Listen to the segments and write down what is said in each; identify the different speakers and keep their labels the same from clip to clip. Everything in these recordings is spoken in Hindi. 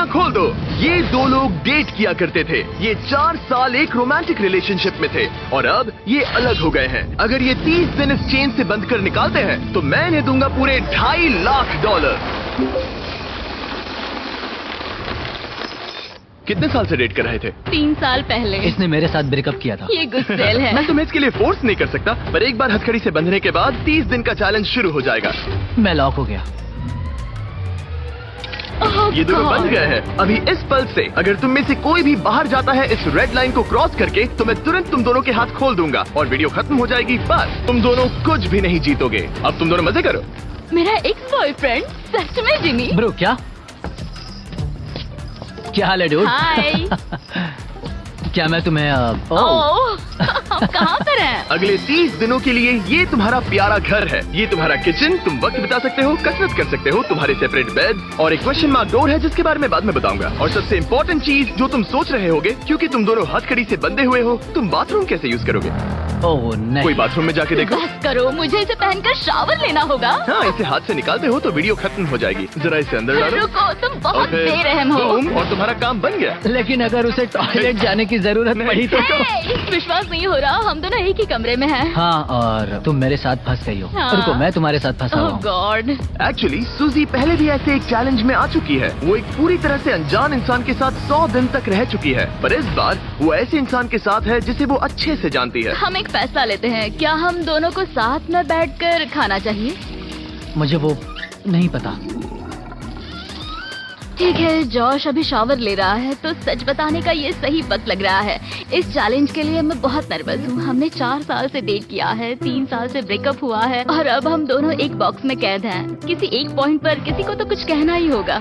Speaker 1: खोल दो। ये दो लोग डेट किया करते थे। ये 4 साल एक रोमांटिक रिलेशनशिप में थे और अब ये अलग हो गए हैं। अगर ये 30 दिन इस चेन से बंद कर निकालते हैं तो मैं इन्हें दूंगा पूरे $2.5 लाख। कितने साल से डेट कर रहे थे?
Speaker 2: 3 साल पहले।
Speaker 3: इसने मेरे साथ ब्रेकअप किया था।
Speaker 2: ये गुस्सेल है।
Speaker 1: मैं तुम्हें इसके लिए फोर्स नहीं कर सकता, पर एक बार हथकड़ी से बंधने के बाद 30 दिन का चैलेंज शुरू हो जाएगा।
Speaker 3: मैं लॉक हो गया।
Speaker 1: ये दोनों बंध गए हैं। अभी इस पल से अगर तुम में से कोई भी बाहर जाता है इस रेड लाइन को क्रॉस करके, तो मैं तुरंत तुम दोनों के हाथ खोल दूंगा और वीडियो खत्म हो जाएगी। बस तुम दोनों कुछ भी नहीं जीतोगे। अब तुम दोनों मजे करो।
Speaker 2: मेरा एक्स बॉयफ्रेंड सच में जिमी।
Speaker 3: ब्रो क्या हाल है डूड?
Speaker 2: हाय।
Speaker 3: क्या मैं तुम्हें
Speaker 2: ओह कहाँ पर है?
Speaker 1: अगले 30 दिनों के लिए ये तुम्हारा प्यारा घर है। ये तुम्हारा किचन, तुम वक्त बिता सकते हो, कसरत कर सकते हो, तुम्हारे सेपरेट बेड और एक क्वेश्चन मार्क डोर है जिसके बारे में बाद में बताऊंगा। और सबसे इम्पोर्टेंट चीज जो तुम सोच रहे होगे, क्योंकि तुम दोनों हथकड़ी से बंधे हुए हो, तुम बाथरूम कैसे यूज करोगे?
Speaker 3: ओह नहीं।
Speaker 1: कोई बाथरूम में जाके देखो।
Speaker 2: बस करो, मुझे इसे पहनकर शावर लेना होगा।
Speaker 1: हाँ, इसे हाथ से निकालते हो तो वीडियो खत्म हो जाएगी। जरा इसे अंदर डालो।
Speaker 2: रुको, तुम बहुत
Speaker 1: और फिर
Speaker 2: बेरहम हो।
Speaker 1: और तुम्हारा काम बन गया।
Speaker 3: लेकिन अगर उसे टॉयलेट जाने की जरूरत पड़ी तो
Speaker 2: हे, विश्वास नहीं हो रहा, हम दोनों एक ही कमरे में हैं।
Speaker 3: हाँ, और तुम मेरे साथ फंस गई हो।
Speaker 2: हाँ।
Speaker 3: रुको, मैं तुम्हारे साथ फंसा
Speaker 2: ओह
Speaker 3: हूँ।
Speaker 2: गॉड।
Speaker 1: एक्चुअली सूजी पहले भी ऐसे एक चैलेंज में आ चुकी है। वो एक पूरी तरह से अनजान इंसान के साथ 100 दिन तक रह चुकी है, पर इस बार वो ऐसे इंसान के साथ है जिसे वो अच्छे से जानती है।
Speaker 2: हम एक फैसला लेते हैं, क्या हम दोनों को साथ में बैठकर खाना चाहिए?
Speaker 3: मुझे वो नहीं पता।
Speaker 2: ठीक है, जॉश अभी शावर ले रहा है तो सच बताने का ये सही वक्त लग रहा है। इस चैलेंज के लिए मैं बहुत नर्वस हूँ। हमने 4 साल से डेट किया है, 3 साल से ब्रेकअप हुआ है और अब हम दोनों एक बॉक्स में कैद हैं। किसी एक पॉइंट पर किसी को तो कुछ कहना ही होगा।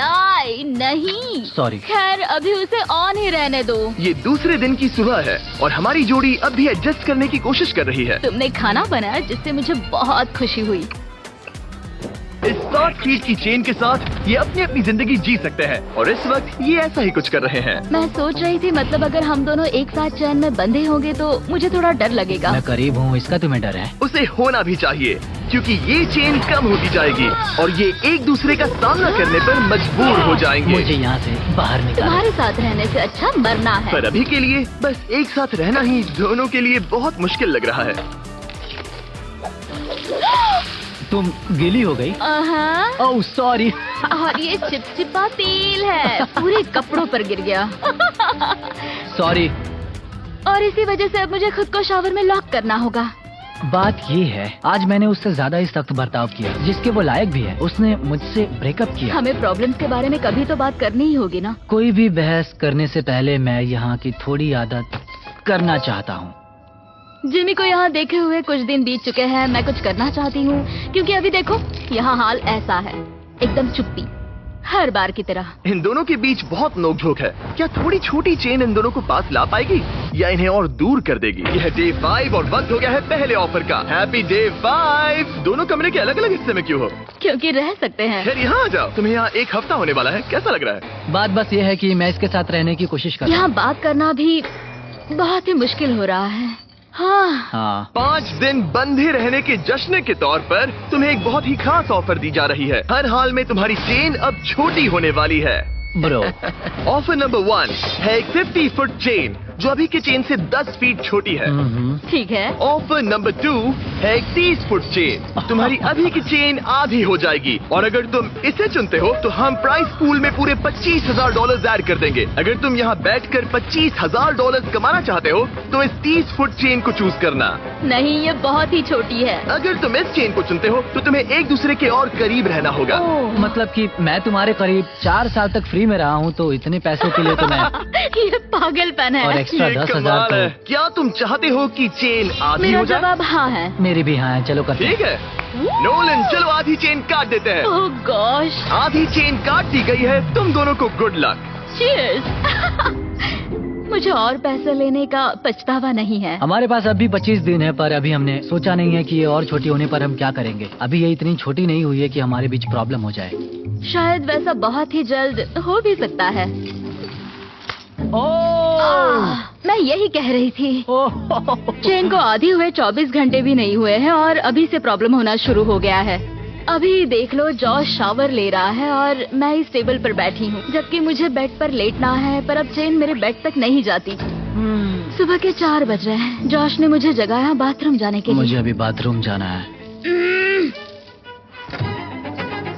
Speaker 2: आई नहीं।
Speaker 3: सॉरी।
Speaker 2: खैर अभी उसे ऑन ही रहने दो।
Speaker 1: ये दूसरे दिन की सुबह है और हमारी जोड़ी अब भी एडजस्ट करने की कोशिश कर रही है।
Speaker 2: तुमने खाना बनाया जिससे मुझे बहुत खुशी हुई।
Speaker 1: इस 60 फीट की चेन के साथ ये अपनी अपनी जिंदगी जी सकते हैं और इस वक्त ये ऐसा ही कुछ कर रहे हैं।
Speaker 2: मैं सोच रही थी, मतलब अगर हम दोनों एक साथ चैन में बंधे होंगे तो मुझे थोड़ा डर लगेगा।
Speaker 3: मैं करीब हूँ, इसका तुम्हें डर है?
Speaker 1: उसे होना भी चाहिए, क्योंकि ये चेन कम होती जाएगी और ये एक दूसरे का सामना करने पर मजबूर हो जाएंगे।
Speaker 3: मुझे यहाँ से बाहर निकालो।
Speaker 2: तुम्हारे साथ रहने से अच्छा मरना है।
Speaker 1: पर अभी के लिए बस एक साथ रहना ही दोनों के लिए बहुत मुश्किल लग रहा है।
Speaker 3: तुम गीली हो गई? Oh sorry.
Speaker 2: और ये चिपचिपा तेल है, पूरे कपड़ों पर गिर गया।
Speaker 3: सॉरी।
Speaker 2: और इसी वजह से अब मुझे खुद को शावर में लॉक करना होगा।
Speaker 3: बात ये है, आज मैंने उससे ज्यादा ही सख्त बर्ताव किया जिसके वो लायक भी है। उसने मुझसे ब्रेकअप किया।
Speaker 2: हमें प्रॉब्लम्स के बारे में कभी तो बात करनी ही होगी ना।
Speaker 3: कोई भी बहस करने से पहले मैं यहाँ की थोड़ी आदत करना चाहता हूँ।
Speaker 2: जिमी को यहाँ देखे हुए कुछ दिन बीत चुके हैं। मैं कुछ करना चाहती हूँ, क्योंकि अभी देखो यहाँ हाल ऐसा है, एकदम चुप्पी, हर बार की तरह।
Speaker 1: इन दोनों के बीच बहुत नोकझोंक है। क्या थोड़ी छोटी चेन इन दोनों को पास ला पाएगी या इन्हें और दूर कर देगी? यह डे 5 और वक्त हो गया है पहले ऑफर का। Happy day 5। दोनों कमरे के अलग अलग हिस्से में क्यों हो?
Speaker 2: क्योंकि रह सकते हैं।
Speaker 1: फिर यहाँ आ जाओ। तुम्हें यहाँ 1 हफ्ता होने वाला है, कैसा लग रहा है?
Speaker 3: बात बस ये है कि मैं इसके साथ रहने की कोशिश कर रहा हूँ।
Speaker 2: यहाँ बात करना भी बहुत ही मुश्किल हो रहा है।
Speaker 3: हाँ।
Speaker 1: 5 दिन बंधे रहने के जश्न के तौर पर तुम्हें एक बहुत ही खास ऑफर दी जा रही है। हर हाल में तुम्हारी चेन अब छोटी होने वाली है।
Speaker 3: ब्रो।
Speaker 1: ऑफर नंबर 1 है एक 50 फुट चेन जो अभी की चेन से 10 फीट छोटी है।
Speaker 2: ठीक है।
Speaker 1: ऑफर नंबर 2 है एक 30 फुट चेन। तुम्हारी अभी की चेन आधी हो जाएगी और अगर तुम इसे चुनते हो तो हम प्राइस पूल में पूरे $25,000 ऐड कर देंगे। अगर तुम यहाँ बैठकर $25,000 कमाना चाहते हो तो इस 30 फुट चेन को चूज करना।
Speaker 2: नहीं, ये बहुत ही छोटी है।
Speaker 1: अगर तुम इस चेन को चुनते हो तो तुम्हें एक दूसरे के और करीब रहना होगा।
Speaker 3: मतलब कि मैं तुम्हारे करीब 4 साल तक फ्री में रहा हूँ, तो इतने पैसों के लिए तो मैं
Speaker 2: ये पागलपन है।
Speaker 3: और एक्स्ट्रा
Speaker 1: ये
Speaker 3: 10,000
Speaker 1: कमाल है।
Speaker 3: तो।
Speaker 1: क्या तुम चाहते हो कि चेन आधी
Speaker 2: मेरा
Speaker 1: हो जाए?
Speaker 2: जवाब हाँ है।
Speaker 3: मेरी भी हाँ है, चलो करते हैं।
Speaker 1: ठीक है नोलन, चलो आधी चेन काट देते हैं।
Speaker 2: ओह गॉश।
Speaker 1: आधी चेन काट दी गई है। तुम दोनों को गुड लक।
Speaker 2: चीयर्स। मुझे और पैसे लेने का पछतावा नहीं है।
Speaker 3: हमारे पास अभी 25 दिन है, पर अभी हमने सोचा नहीं है कि ये और छोटी होने पर हम क्या करेंगे। अभी ये इतनी छोटी नहीं हुई है कि हमारे बीच प्रॉब्लम हो जाए।
Speaker 2: शायद वैसा बहुत ही जल्द हो भी सकता है।
Speaker 3: ओह!
Speaker 2: मैं यही कह रही थी। चेन को आधी हुए 24 घंटे भी नहीं हुए हैं और अभी से प्रॉब्लम होना शुरू हो गया है। अभी देख लो, जॉश शावर ले रहा है और मैं इस टेबल पर बैठी हूँ, जबकि मुझे बेड पर लेटना है, पर अब चेन मेरे बेड तक नहीं जाती। सुबह के 4 बज रहे हैं। जॉश ने मुझे जगाया बाथरूम जाने के लिए।
Speaker 3: मुझे अभी बाथरूम जाना है।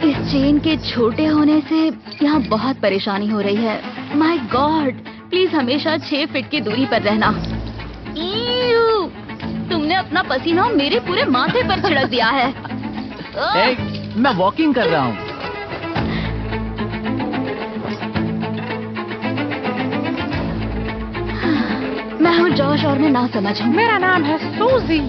Speaker 2: इस चेन के छोटे होने से यहाँ बहुत परेशानी हो रही है। माय गॉड, प्लीज हमेशा 6 फीट की दूरी पर रहना। ईयू, तुमने अपना पसीना मेरे पूरे माथे पर छिड़क दिया है।
Speaker 3: मैं वॉकिंग कर रहा हूँ।
Speaker 2: मैं हूँ जॉश और मैं ना समझ हूँ।
Speaker 4: मेरा नाम है सूजी।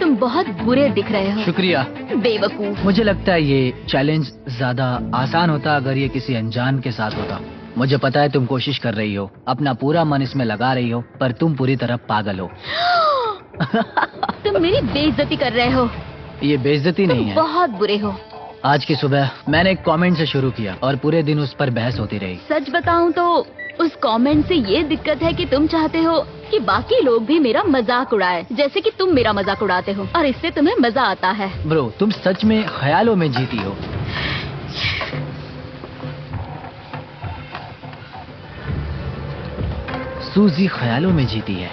Speaker 2: तुम बहुत बुरे दिख रहे हो।
Speaker 3: शुक्रिया।
Speaker 2: बेवकूफ।
Speaker 3: मुझे लगता है ये चैलेंज ज्यादा आसान होता अगर ये किसी अनजान के साथ होता। मुझे पता है तुम कोशिश कर रही हो, अपना पूरा मन इसमें लगा रही हो, पर तुम पूरी तरह पागल हो।
Speaker 2: तुम मेरी बेइज्जती कर रहे हो।
Speaker 3: ये बेइज्जती नहीं है।
Speaker 2: बहुत बुरे हो।
Speaker 3: आज की सुबह मैंने एक कमेंट से शुरू किया और पूरे दिन उस पर बहस होती रही।
Speaker 2: सच बताऊं तो उस कमेंट से ये दिक्कत है कि तुम चाहते हो कि बाकी लोग भी मेरा मजाक उड़ाए, जैसे कि तुम मेरा मजाक उड़ाते हो, और इससे तुम्हें मजा आता है।
Speaker 3: ब्रो, तुम सच में ख्यालों में जीती हो। सूजी ख्यालों में जीती है।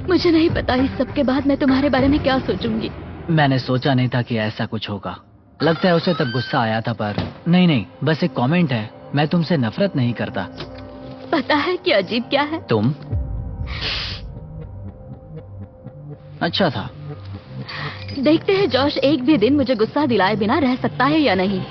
Speaker 2: मुझे नहीं पता इस सब के बाद मैं तुम्हारे बारे में क्या सोचूंगी।
Speaker 3: मैंने सोचा नहीं था कि ऐसा कुछ होगा। लगता है उसे तब गुस्सा आया था, पर नहीं, बस एक कमेंट है। मैं तुमसे नफरत नहीं करता।
Speaker 2: पता है कि अजीब क्या है?
Speaker 3: तुम अच्छा था।
Speaker 2: देखते हैं जॉश एक भी दिन मुझे गुस्सा दिलाए बिना रह सकता है या नहीं।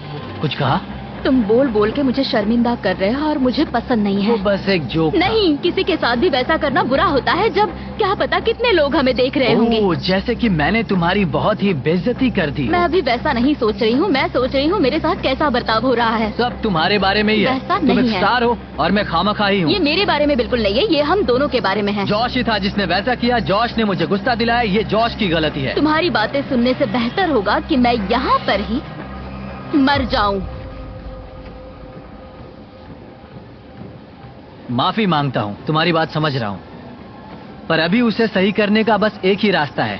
Speaker 3: कुछ कहा?
Speaker 2: तुम बोल बोल के मुझे शर्मिंदा कर रहे हो और मुझे पसंद नहीं है।
Speaker 3: वो बस एक जोक।
Speaker 2: नहीं, किसी के साथ भी वैसा करना बुरा होता है जब क्या पता कितने लोग हमें देख रहे होंगे।
Speaker 3: जैसे कि मैंने तुम्हारी बहुत ही बेइज्जती कर दी।
Speaker 2: मैं अभी वैसा नहीं सोच रही हूँ। मैं सोच रही हूँ मेरे साथ कैसा बर्ताव हो रहा है।
Speaker 3: सब तुम्हारे बारे में ही है।
Speaker 2: वैसा
Speaker 3: तुम
Speaker 2: नहीं
Speaker 3: एक
Speaker 2: है।
Speaker 3: स्टार हो और मैं खामखा हूँ।
Speaker 2: ये मेरे बारे में बिल्कुल नहीं है, ये हम दोनों के बारे में है।
Speaker 3: जॉश ही था जिसने वैसा किया। जॉश ने मुझे गुस्सा दिलाया। ये जॉश की गलती है।
Speaker 2: तुम्हारी बातें सुनने से बेहतर होगा कि मैं यहाँ पर ही मर जाऊं।
Speaker 3: माफी मांगता हूँ, तुम्हारी बात समझ रहा हूँ, पर अभी उसे सही करने का बस एक ही रास्ता है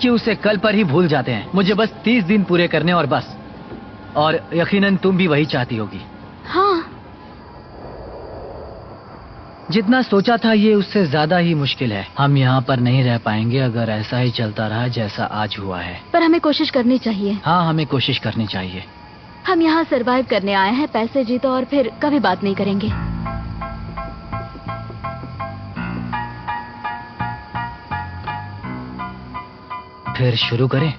Speaker 3: कि उसे कल पर ही भूल जाते हैं। मुझे बस 30 दिन पूरे करने और बस। और यकीनन तुम भी वही चाहती होगी।
Speaker 2: हाँ।
Speaker 3: जितना सोचा था ये उससे ज्यादा ही मुश्किल है। हम यहाँ पर नहीं रह पाएंगे अगर ऐसा ही चलता रहा जैसा आज हुआ है।
Speaker 2: पर हमें कोशिश करनी चाहिए।
Speaker 3: हाँ, हमें कोशिश करनी चाहिए।
Speaker 2: हम यहाँ सरवाइव करने आए हैं, पैसे जीतो और फिर कभी बात नहीं करेंगे।
Speaker 3: फिर शुरू करें?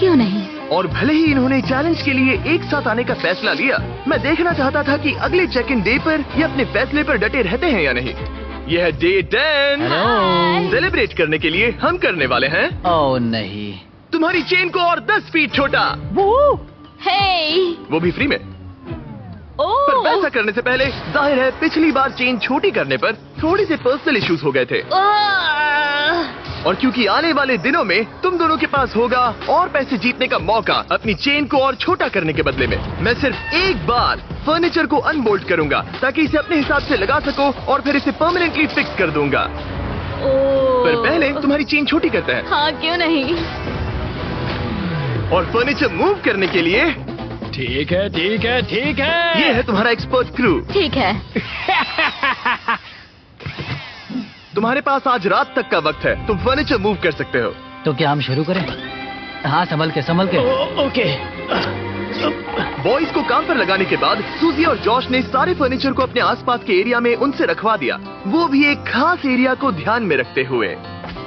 Speaker 2: क्यों नहीं?
Speaker 1: और भले ही इन्होंने चैलेंज के लिए एक साथ आने का फैसला लिया, मैं देखना चाहता था कि अगले चेक इन डे पर ये अपने फैसले पर डटे रहते हैं या नहीं। यह है डे 10।
Speaker 3: हेलो।
Speaker 1: सेलिब्रेट करने के लिए हम करने वाले हैं
Speaker 3: ओह नहीं।
Speaker 1: तुम्हारी चेन को और 10 फीट छोटा,
Speaker 2: हे,
Speaker 1: वो भी फ्री में। पर वैसा करने से पहले जाहिर है पिछली बार चेन छोटी करने पर थोड़ी से पर्सनल इश्यूज हो गए थे, और क्योंकि आने वाले दिनों में तुम दोनों के पास होगा और पैसे जीतने का मौका अपनी चेन को और छोटा करने के बदले में, मैं सिर्फ एक बार फर्नीचर को अनबोल्ट करूंगा ताकि इसे अपने हिसाब से लगा सको और फिर इसे परमानेंटली फिक्स कर दूंगा। पर पहले तुम्हारी चेन छोटी करते हैं।
Speaker 2: हाँ, क्यों नहीं?
Speaker 1: और फर्नीचर मूव करने के लिए
Speaker 3: ठीक है, ठीक है, ठीक है।
Speaker 1: ये है तुम्हारा एक्सपर्ट क्रू।
Speaker 2: ठीक है।
Speaker 1: तुम्हारे पास आज रात तक का वक्त है, तुम फर्नीचर मूव कर सकते हो।
Speaker 3: तो क्या हम शुरू करें? हाँ, संभल के संभल के। ओके।
Speaker 1: बॉयज को काम पर लगाने के बाद सूजी और जॉश ने सारे फर्नीचर को अपने आसपास के एरिया में उनसे रखवा दिया, वो भी एक खास एरिया को ध्यान में रखते हुए।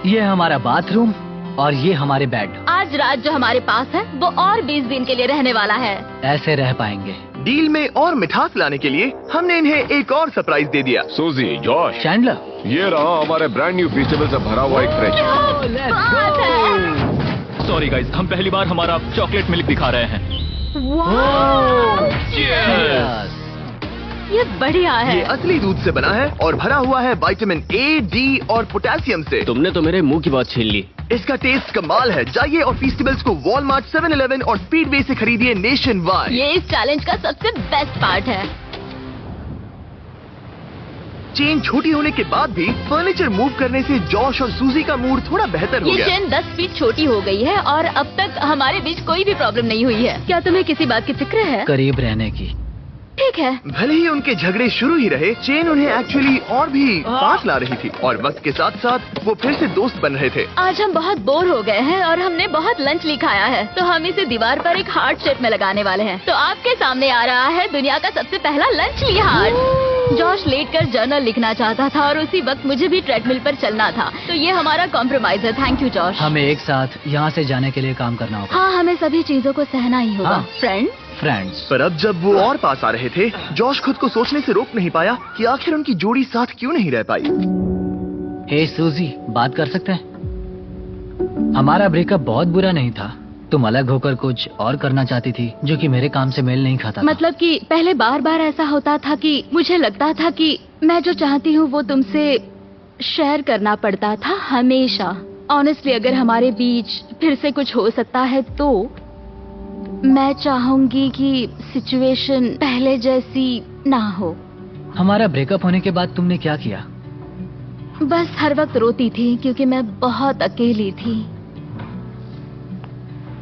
Speaker 3: ये हमारा बाथरूम और ये हमारे बेड।
Speaker 2: आज रात जो हमारे पास है वो और 20 दिन के लिए रहने वाला है।
Speaker 3: ऐसे रह पाएंगे।
Speaker 1: डील में और मिठास लाने के लिए हमने इन्हें एक और सरप्राइज दे दिया।
Speaker 5: सूजी, जॉश,
Speaker 3: चैंडलर,
Speaker 5: ये रहा हमारे ब्रांड न्यू वेजिटेबल से भरा हुआ एक फ्रिज।
Speaker 6: सॉरी गाइस, हम पहली बार हमारा चॉकलेट मिल्क दिखा रहे हैं।
Speaker 2: वाह! ये बढ़िया है।
Speaker 1: ये असली दूध से बना है और भरा हुआ है विटामिन ए, डी और पोटेशियम से।
Speaker 6: तुमने तो मेरे मुंह की बात छीन ली।
Speaker 1: इसका टेस्ट कमाल है। जाइए और फेस्टिवल्स को वॉलमार्ट, 7-Eleven और स्पीडवे से खरीदिए नेशन वाइड।
Speaker 2: ये इस चैलेंज का सबसे बेस्ट पार्ट है।
Speaker 1: चेन छोटी होने के बाद भी फर्नीचर मूव करने से जॉश और सूजी का मूड थोड़ा बेहतर हो
Speaker 2: ये
Speaker 1: गया।
Speaker 2: चेन 10 फीट छोटी हो गई है और अब तक हमारे बीच कोई भी प्रॉब्लम नहीं हुई है। क्या तुम्हें किसी बात की फिक्र है?
Speaker 3: करीब रहने की।
Speaker 2: ठीक है।
Speaker 1: भले ही उनके झगड़े शुरू ही रहे, चेन उन्हें एक्चुअली और भी पास ला रही थी और वक्त के साथ साथ वो फिर से दोस्त बन रहे थे।
Speaker 2: आज हम बहुत बोर हो गए हैं और हमने बहुत लंच लिखाया है, तो हम इसे दीवार पर एक हार्ट शेप में लगाने वाले हैं। तो आपके सामने आ रहा है दुनिया का सबसे पहला लंच ली हार्ट। जॉश लेटकर जर्नल लिखना चाहता था और उसी वक्त मुझे भी ट्रेडमिल पर चलना था, तो ये हमारा कॉम्प्रोमाइज है। Thank you Josh.
Speaker 3: हमें एक साथ यहाँ से जाने के लिए काम करना होगा।
Speaker 2: हाँ, हमें सभी चीजों को सहना ही होगा।
Speaker 3: हाँ।
Speaker 2: फ्रेंड्स,
Speaker 1: पर अब जब वो और पास आ रहे थे, जॉश खुद को सोचने से रोक नहीं पाया कि आखिर उनकी जोड़ी साथ क्यों नहीं रह पाई।
Speaker 3: हे सूजी, बात कर सकते हैं? हमारा ब्रेकअप बहुत बुरा नहीं था। तुम अलग होकर कुछ और करना चाहती थी जो कि मेरे काम से मेल नहीं खाता था।
Speaker 2: मतलब कि पहले बार बार ऐसा होता था कि मुझे लगता था कि मैं जो चाहती हूँ वो तुमसे शेयर करना पड़ता था हमेशा। ऑनेस्टली, अगर हमारे बीच फिर से कुछ हो सकता है तो मैं चाहूंगी कि सिचुएशन पहले जैसी ना हो।
Speaker 3: हमारा ब्रेकअप होने के बाद तुमने क्या किया?
Speaker 2: बस हर वक्त रोती थी क्योंकि मैं बहुत अकेली थी।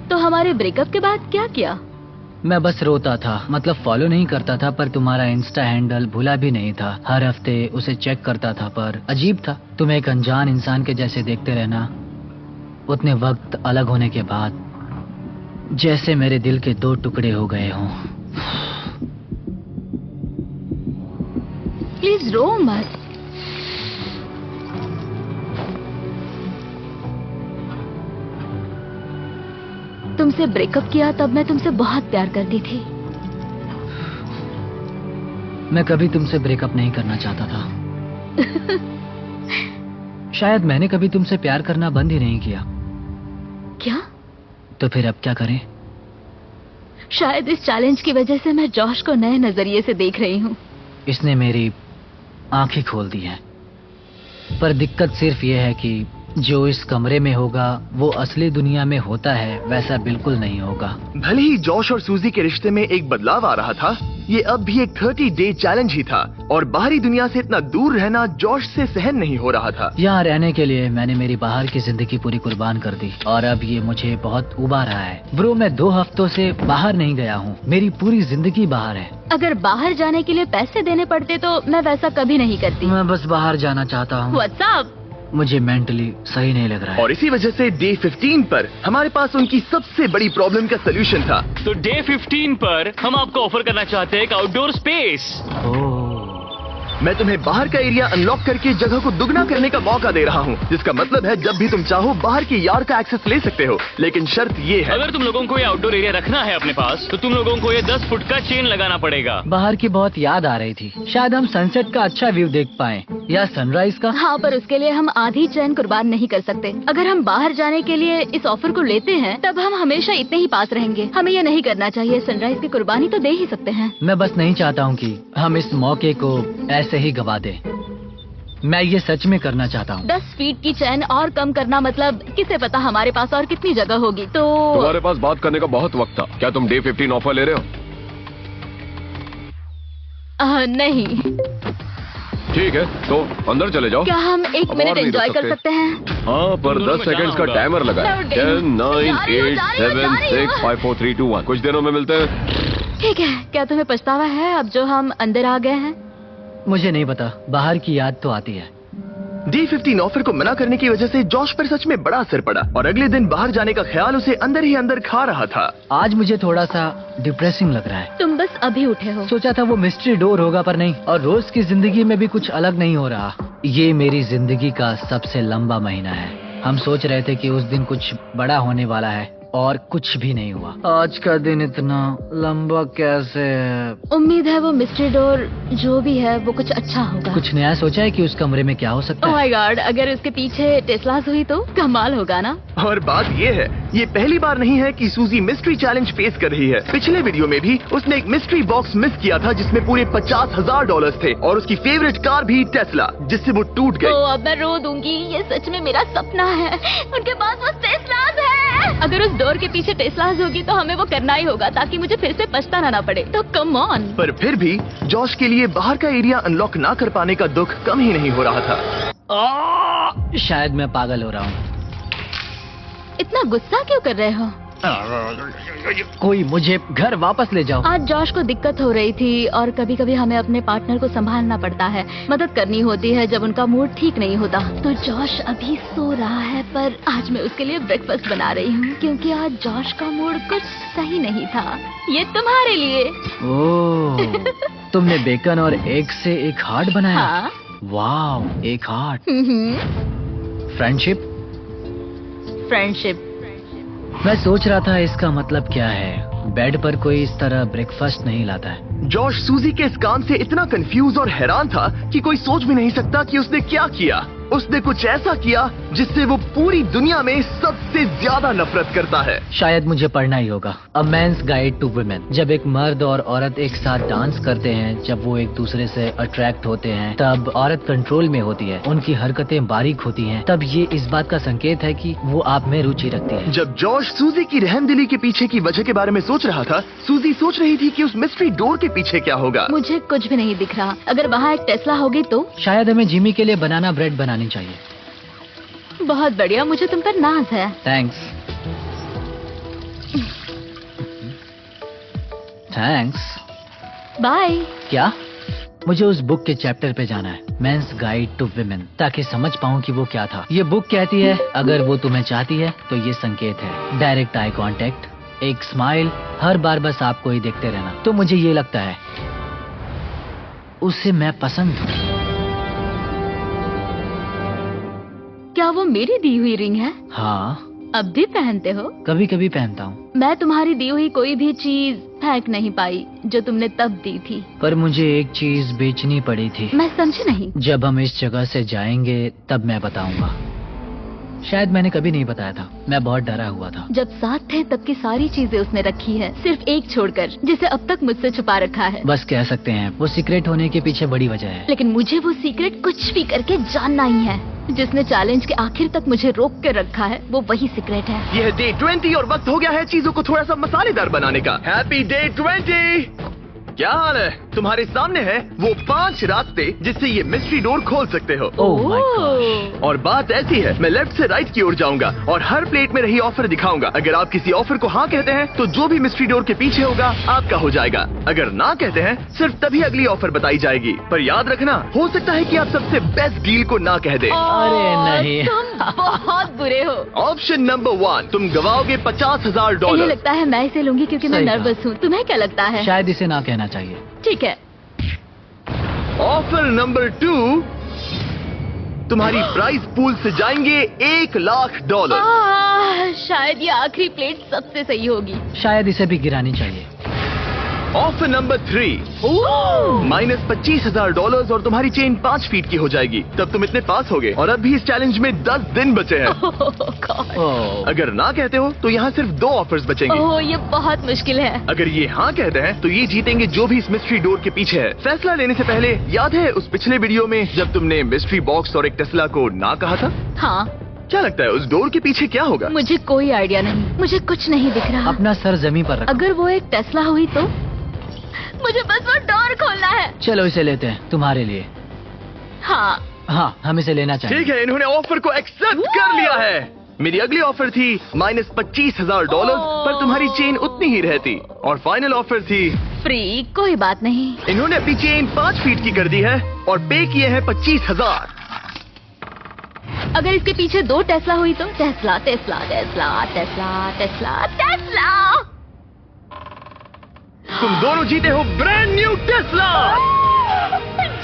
Speaker 2: तो हमारे ब्रेकअप के बाद क्या किया?
Speaker 3: मैं बस रोता था, मतलब फॉलो नहीं करता था, पर तुम्हारा इंस्टा हैंडल भूला भी नहीं था। हर हफ्ते उसे चेक करता था, पर अजीब था, तुम एक अनजान इंसान के जैसे देखते रहना। उतने वक्त अलग होने के बाद जैसे मेरे दिल के 2 टुकड़े हो गए हों।
Speaker 2: प्लीज रो मत। तुमसे ब्रेकअप किया तब मैं तुमसे बहुत प्यार करती थी।
Speaker 3: मैं कभी तुमसे ब्रेकअप नहीं करना चाहता था। शायद मैंने कभी तुमसे प्यार करना बंद ही नहीं किया।
Speaker 2: क्या?
Speaker 3: तो फिर अब क्या करें?
Speaker 2: शायद इस चैलेंज की वजह से मैं जॉश को नए नजरिए से देख रही हूँ।
Speaker 3: इसने मेरी आंखें खोल दी हैं। पर दिक्कत सिर्फ ये है कि जो इस कमरे में होगा वो असली दुनिया में होता है वैसा बिल्कुल नहीं होगा।
Speaker 1: भले ही जॉश और सूजी के रिश्ते में एक बदलाव आ रहा था, ये अब भी एक 30-day चैलेंज ही था और बाहरी दुनिया से इतना दूर रहना जॉश से सहन नहीं हो रहा था।
Speaker 3: यहाँ रहने के लिए मैंने मेरी बाहर की जिंदगी पूरी कुर्बान कर दी और अब ये मुझे बहुत उबा रहा है। ब्रो, मैं 2 हफ्तों से बाहर नहीं गया हूँ। मेरी पूरी जिंदगी बाहर है।
Speaker 2: अगर बाहर जाने के लिए पैसे देने पड़ते तो मैं वैसा कभी नहीं करती।
Speaker 3: मैं बस बाहर जाना चाहता हूँ।
Speaker 2: What's up?
Speaker 3: मुझे मेंटली सही नहीं लग रहा है।
Speaker 1: और इसी वजह से डे 15 पर हमारे पास उनकी सबसे बड़ी प्रॉब्लम का सलूशन था।
Speaker 6: तो डे 15 पर हम आपको ऑफर करना चाहते हैं एक आउटडोर स्पेस।
Speaker 1: मैं तुम्हें बाहर का एरिया अनलॉक करके जगह को दुगना करने का मौका दे रहा हूँ, जिसका मतलब है जब भी तुम चाहो बाहर की यार्ड का एक्सेस ले सकते हो। लेकिन शर्त ये है,
Speaker 6: अगर तुम लोगों को ये आउटडोर एरिया रखना है अपने पास तो तुम लोगों को ये 10 फुट का चेन लगाना पड़ेगा।
Speaker 3: बाहर की बहुत याद आ रही थी। शायद हम सनसेट का अच्छा व्यू देख पाएं या सनराइज का।
Speaker 2: हाँ, पर उसके लिए हम आधी चैन कुर्बान नहीं कर सकते। अगर हम बाहर जाने के लिए इस ऑफर को लेते हैं तब हम हमेशा इतने ही पास रहेंगे। हमें ये नहीं करना चाहिए। सनराइज की कुर्बानी तो दे ही सकते हैं।
Speaker 3: मैं बस नहीं चाहता हूँ कि हम इस मौके को ऐसे ही गवा दें। मैं ये सच में करना चाहता हूँ।
Speaker 2: 10 फीट की चैन और कम करना मतलब किसे पता हमारे पास और कितनी जगह होगी। तो
Speaker 5: तुम्हारे पास बात करने का बहुत वक्त था। क्या तुम डे 15 ऑफर ले रहे हो?
Speaker 2: नहीं।
Speaker 5: ठीक है, तो अंदर चले जाओ।
Speaker 2: क्या हम 1
Speaker 5: अब
Speaker 2: मिनट
Speaker 5: और नहीं
Speaker 2: एंजॉय
Speaker 5: रुक
Speaker 2: कर
Speaker 5: सकते।
Speaker 2: सकते हैं?
Speaker 5: हाँ, पर
Speaker 6: दोनों
Speaker 5: 10
Speaker 6: को जाना
Speaker 5: सेकंड्स का
Speaker 6: होगा।
Speaker 5: टाइमर लगा है। 10, 9, 8, 7, 6, 5, 4, 3, 2, 1। कुछ दिनों में मिलते हैं।
Speaker 2: ठीक है। क्या तुम्हें पछतावा है अब जो हम अंदर आ गए हैं?
Speaker 3: मुझे नहीं पता, बाहर की याद तो आती है।
Speaker 1: डे 15 ऑफर को मना करने की वजह से जॉश पर सच में बड़ा असर पड़ा और अगले दिन बाहर जाने का ख्याल उसे अंदर ही अंदर खा रहा था।
Speaker 3: आज मुझे थोड़ा सा डिप्रेसिंग लग रहा है।
Speaker 2: तुम बस अभी उठे हो।
Speaker 3: सोचा था वो मिस्ट्री डोर होगा, पर नहीं। और रोज की जिंदगी में भी कुछ अलग नहीं हो रहा। ये मेरी जिंदगी का सबसे लंबा महीना है। हम सोच रहे थे कि उस दिन कुछ बड़ा होने वाला है, और कुछ भी नहीं हुआ। आज का दिन इतना लंबा कैसे है?
Speaker 2: उम्मीद है वो मिस्ट्री डोर जो भी है वो कुछ अच्छा होगा।
Speaker 3: कुछ नया सोचा है कि उस कमरे में क्या हो सकता
Speaker 2: ओह
Speaker 3: है?
Speaker 2: माय गॉड, अगर उसके पीछे टेस्लास हुई तो कमाल होगा ना।
Speaker 1: और बात ये है, ये पहली बार नहीं है कि सूजी मिस्ट्री चैलेंज फेस कर रही है। पिछले वीडियो में भी उसने एक मिस्ट्री बॉक्स मिस किया था जिसमें पूरे $50,000 थे और उसकी फेवरेट कार भी टेस्ला, जिससे वो टूट
Speaker 2: तो
Speaker 1: गई।
Speaker 2: अब मैं रो दूंगी, ये सच में मेरा सपना है। उनके पास वो टेस्लास है। अगर उस डोर के पीछे टेस्लास होगी तो हमें वो करना ही होगा ताकि मुझे फिर से पछताना ना पड़े। तो कम ऑन।
Speaker 1: पर फिर भी जॉश के लिए बाहर का एरिया अनलॉक ना कर पाने का दुख कम ही नहीं हो रहा था।
Speaker 3: शायद मैं पागल हो रहा हूँ।
Speaker 2: इतना गुस्सा क्यों कर रहे हो?
Speaker 3: कोई मुझे घर वापस ले जाओ।
Speaker 2: आज जॉश को दिक्कत हो रही थी और कभी कभी हमें अपने पार्टनर को संभालना पड़ता है, मदद करनी होती है जब उनका मूड ठीक नहीं होता। तो जॉश अभी सो रहा है पर आज मैं उसके लिए ब्रेकफास्ट बना रही हूँ क्योंकि आज जॉश का मूड कुछ सही नहीं था। ये तुम्हारे लिए।
Speaker 3: ओह, तुमने बेकन और एग से एक हार्ट बनाया?
Speaker 2: हाँ।
Speaker 3: वाव, एक हार्ट। फ्रेंडशिप।
Speaker 2: फ्रेंडशिप।
Speaker 3: मैं सोच रहा था इसका मतलब क्या है। बेड पर कोई इस तरह ब्रेकफास्ट नहीं लाता है।
Speaker 1: जॉश सूजी के इस काम से इतना कंफ्यूज और हैरान था कि कोई सोच भी नहीं सकता कि उसने क्या किया। उसने कुछ ऐसा किया जिससे वो पूरी दुनिया में सबसे ज्यादा नफरत करता है।
Speaker 3: शायद मुझे पढ़ना ही होगा। अ मैन्स गाइड टू वुमेन। जब एक मर्द और औरत एक साथ डांस करते हैं, जब वो एक दूसरे से अट्रैक्ट होते हैं, तब औरत कंट्रोल में होती है, उनकी हरकतें बारीक होती हैं, तब ये इस बात का संकेत है कि वो आप में रुचि रखती है।
Speaker 1: जब जॉश सूजी की रहमदिली के पीछे की वजह के बारे में सोच रहा था, सूजी सोच रही थी कि उस मिस्ट्री डोर के पीछे क्या होगा।
Speaker 2: मुझे कुछ भी नहीं दिख रहा। अगर वहाँ एक टेस्ला होगी तो?
Speaker 3: शायद हमें जिमी के लिए बनाना ब्रेड बनानी चाहिए।
Speaker 2: बहुत बढ़िया, मुझे तुम पर नाज है।
Speaker 3: थैंक्स। थैंक्स।
Speaker 2: बाय।
Speaker 3: क्या? मुझे उस बुक के चैप्टर पे जाना है, मेंस गाइड टू विमेन, ताकि समझ पाऊँ कि वो क्या था। ये बुक कहती है अगर वो तुम्हें चाहती है तो ये संकेत है। डायरेक्ट आई कांटेक्ट, एक स्माइल, हर बार बस आपको ही देखते रहना। तो मुझे ये लगता है उसे मैं पसंद हूँ।
Speaker 2: क्या वो मेरी दी हुई रिंग है?
Speaker 3: हाँ,
Speaker 2: अब भी पहनते हो?
Speaker 3: कभी कभी पहनता हूँ।
Speaker 2: मैं तुम्हारी दी हुई कोई भी चीज फेंक नहीं पाई जो तुमने तब दी थी।
Speaker 3: पर मुझे एक चीज बेचनी पड़ी थी।
Speaker 2: मैं समझी नहीं।
Speaker 3: जब हम इस जगह से जाएंगे तब मैं बताऊंगा। शायद मैंने कभी नहीं बताया था, मैं बहुत डरा हुआ था।
Speaker 2: जब साथ थे तब की सारी चीजें उसने रखी है, सिर्फ एक छोड़कर, जिसे अब तक मुझसे छुपा रखा है।
Speaker 3: बस कह सकते हैं वो सीक्रेट होने के पीछे बड़ी वजह है।
Speaker 2: लेकिन मुझे वो सीक्रेट कुछ भी करके जानना ही है। जिसने चैलेंज के आखिर तक मुझे रोक कर रखा है वो वही सीक्रेट है।
Speaker 1: यह डे 20 और वक्त हो गया है चीजों को थोड़ा सा मसालेदार बनाने का। Happy day 20। क्या हाल है? तुम्हारे सामने है वो 5 रास्ते जिससे ये मिस्ट्री डोर खोल सकते हो।
Speaker 3: Oh my God.
Speaker 1: और बात ऐसी है, मैं लेफ्ट से राइट की ओर जाऊंगा और हर प्लेट में रही ऑफर दिखाऊंगा। अगर आप किसी ऑफर को हाँ कहते हैं तो जो भी मिस्ट्री डोर के पीछे होगा आपका हो जाएगा। अगर ना कहते हैं सिर्फ तभी अगली ऑफर बताई जाएगी। पर याद रखना, हो सकता है कि आप सबसे बेस्ट डील को ना कह दे।
Speaker 3: अरे नहीं।
Speaker 2: तुम बहुत बुरे हो।
Speaker 1: ऑप्शन नंबर 1, तुम गवाओगे
Speaker 2: मुझे
Speaker 1: $50,000।
Speaker 2: लगता है मैं इसे लूंगी क्योंकि मैं
Speaker 3: सही कहा।
Speaker 2: नर्वस हूँ। तुम्हें क्या लगता है?
Speaker 3: शायद इसे ना कहना चाहिए।
Speaker 2: ठीक है।
Speaker 1: ऑफर नंबर 2, तुम्हारी प्राइस पूल से जाएंगे $1,00,000।
Speaker 2: शायद ये आखिरी प्लेट सबसे सही होगी।
Speaker 3: शायद इसे भी गिरानी चाहिए।
Speaker 1: ऑफर नंबर 3, माइनस $25,000 और तुम्हारी चेन 5 फीट की हो जाएगी। तब तुम इतने पास होगे और अब भी इस चैलेंज में 10 दिन बचे हैं।
Speaker 3: ओह,
Speaker 1: अगर ना कहते हो तो यहाँ सिर्फ 2 ऑफर्स बचेंगे।
Speaker 2: ओह, ये बहुत मुश्किल है।
Speaker 1: अगर ये हाँ कहते हैं तो ये जीतेंगे जो भी इस मिस्ट्री डोर के पीछे है। फैसला लेने से पहले याद है उस पिछले वीडियो में जब तुमने मिस्ट्री बॉक्स और एक टेस्ला को ना कहा था?
Speaker 2: हाँ।
Speaker 1: क्या लगता है उस डोर के पीछे क्या होगा?
Speaker 2: मुझे कोई आइडिया नहीं, मुझे कुछ नहीं दिख रहा।
Speaker 3: अपना सर जमीन पर रखो।
Speaker 2: अगर वो एक टेस्ला हुई तो? मुझे बस वो डोर खोलना है।
Speaker 3: चलो इसे लेते हैं तुम्हारे लिए।
Speaker 2: हाँ।
Speaker 3: हाँ, हम इसे लेना चाहिए।
Speaker 1: ठीक है, इन्होंने ऑफर को एक्सेप्ट कर लिया है। मेरी अगली ऑफर थी माइनस $25,000 पर तुम्हारी चेन उतनी ही रहती। और फाइनल ऑफर थी
Speaker 2: फ्री। कोई बात नहीं।
Speaker 1: इन्होंने अपनी चेन 5 फीट की कर दी है और पे किए हैं 25,000।
Speaker 2: अगर इसके पीछे 2 टेस्ला हुई तो? Tesla Tesla Tesla Tesla Tesla Tesla.
Speaker 1: तुम दोनों जीते हो ब्रांड न्यू टेस्ला।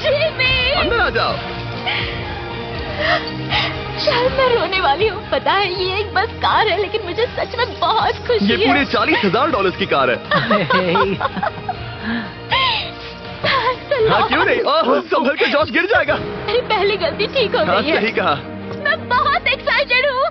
Speaker 2: जिमी।
Speaker 1: अंदर आ जाओ।
Speaker 2: शायद मैं रोने वाली हूँ। पता है ये एक बस कार है, लेकिन मुझे सच में बहुत खुशी
Speaker 1: ये
Speaker 2: है।
Speaker 1: पूरे $40,000 की कार है। हाँ क्यों नहीं? ओह, संभल के जॉश गिर जाएगा।
Speaker 2: मेरी पहली गलती ठीक हो
Speaker 1: हाँ
Speaker 2: गई है।
Speaker 1: सही कहा।
Speaker 2: मैं बहुत एक्साइटेड हूँ।